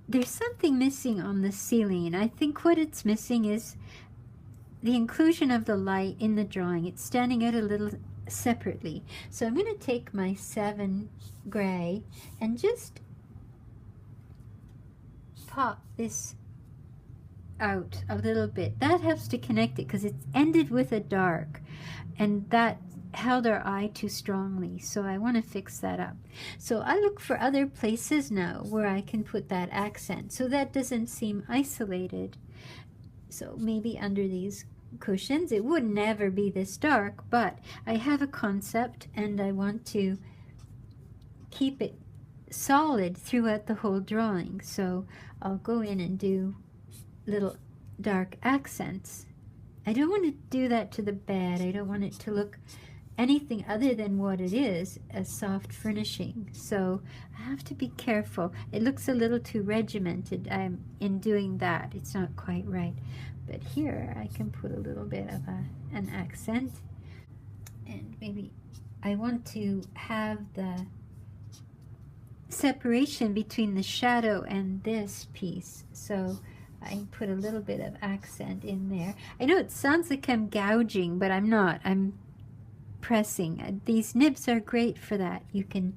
there's something missing on the ceiling, and I think what it's missing is the inclusion of the light in the drawing. It's standing out a little separately. So I'm going to take my 7 gray and just pop this out a little bit. That helps to connect it because it's ended with a dark, and that held our eye too strongly, so I want to fix that up. So I look for other places now where I can put that accent so that doesn't seem isolated. So maybe under these cushions. It would never be this dark, but I have a concept and I want to keep it solid throughout the whole drawing. So I'll go in and do little dark accents. I don't want to do that to the bed. I don't want it to look anything other than what it is, a soft furnishing. So I have to be careful. It looks a little too regimented in doing that. It's not quite right. But here I can put a little bit of an accent. And maybe I want to have the separation between the shadow and this piece. So I put a little bit of accent in there. I know it sounds like I'm gouging, but I'm not. I'm pressing. These nibs are great for that. You can,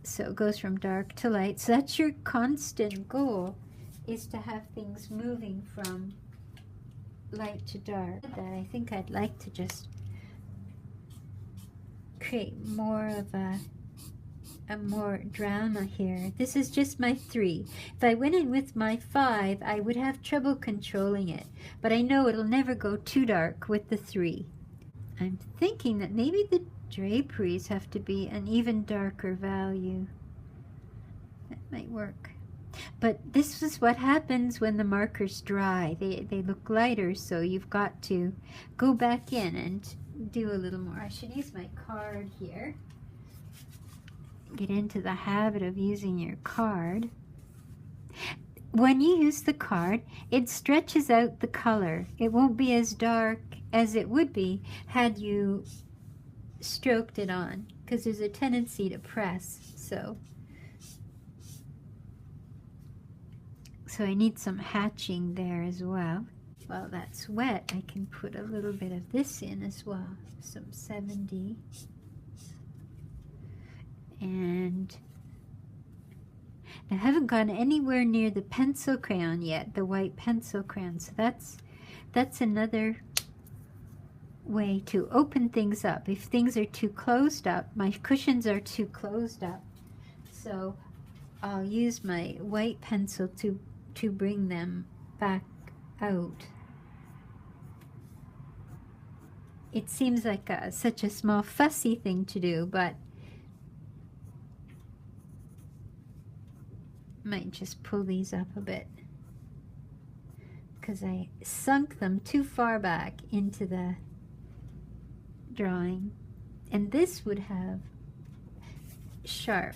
so it goes from dark to light. So that's your constant goal, is to have things moving from light to dark. That I think I'd like to just create more of a more drama here. This is just my 3. If I went in with my 5, I would have trouble controlling it, but I know it'll never go too dark with the 3. I'm thinking that maybe the draperies have to be an even darker value. That might work. But this is what happens when the markers dry. They look lighter, so you've got to go back in and do a little more. I should use my card here. Get into the habit of using your card. When you use the card, it stretches out the color. It won't be as dark as it would be had you stroked it on, because there's a tendency to press. So I need some hatching there as well. While that's wet, I can put a little bit of this in as well. Some 70. And I haven't gone anywhere near the pencil crayon yet, the white pencil crayon. So that's another way to open things up. If things are too closed up, my cushions are too closed up, so I'll use my white pencil to bring them back out. It seems like such a small fussy thing to do, but might just pull these up a bit because I sunk them too far back into the drawing. And this would have sharp.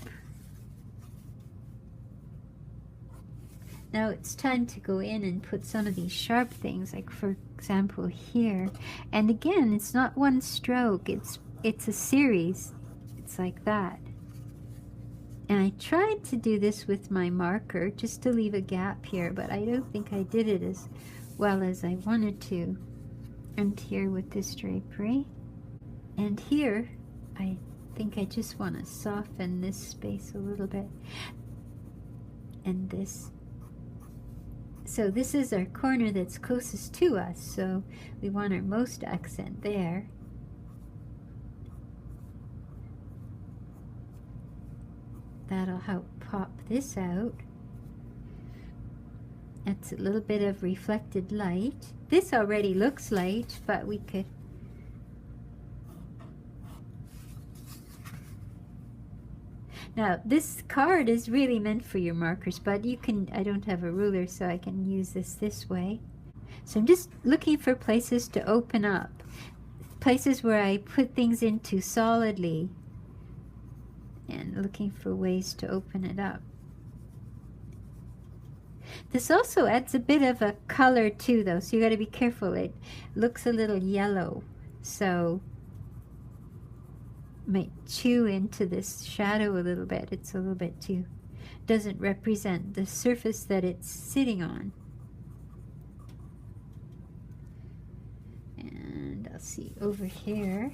Now it's time to go in and put some of these sharp things, like for example here. And again, it's not one stroke, it's a series. It's like that. And I tried to do this with my marker just to leave a gap here, but I don't think I did it as well as I wanted to. And here with this drapery. And here, I think I just want to soften this space a little bit. And this. So this is our corner that's closest to us, so we want our most accent there. That'll help pop this out. It's a little bit of reflected light. This already looks light, but we could. Now, this card is really meant for your markers, but you can, I don't have a ruler, so I can use this way. So I'm just looking for places to open up, places where I put things into solidly, and looking for ways to open it up. This also adds a bit of a color too, though, so you got to be careful. It looks a little yellow, so might chew into this shadow a little bit. It's a little bit too doesn't represent the surface that it's sitting on. And I'll see over here.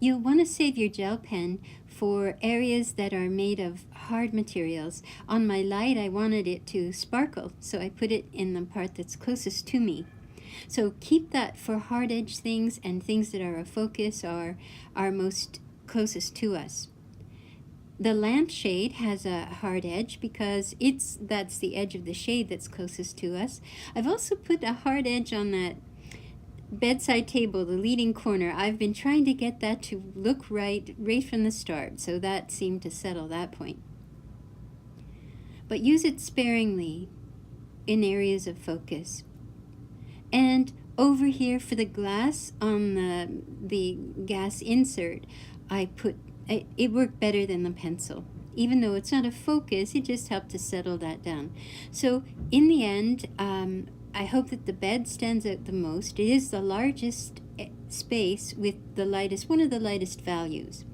You'll want to save your gel pen for areas that are made of hard materials. On my light, I wanted it to sparkle, so I put it in the part that's closest to me. So keep that for hard edge things and things that are a focus or are most closest to us. The lampshade has a hard edge because that's the edge of the shade that's closest to us. I've also put a hard edge on that bedside table, the leading corner. I've been trying to get that to look right from the start, so that seemed to settle that point. But use it sparingly in areas of focus. And over here for the glass on the gas insert, it worked better than the pencil. Even though it's not a focus, it just helped to settle that down. So in the end, I hope that the bed stands out the most. It is the largest space with the lightest, one of the lightest values.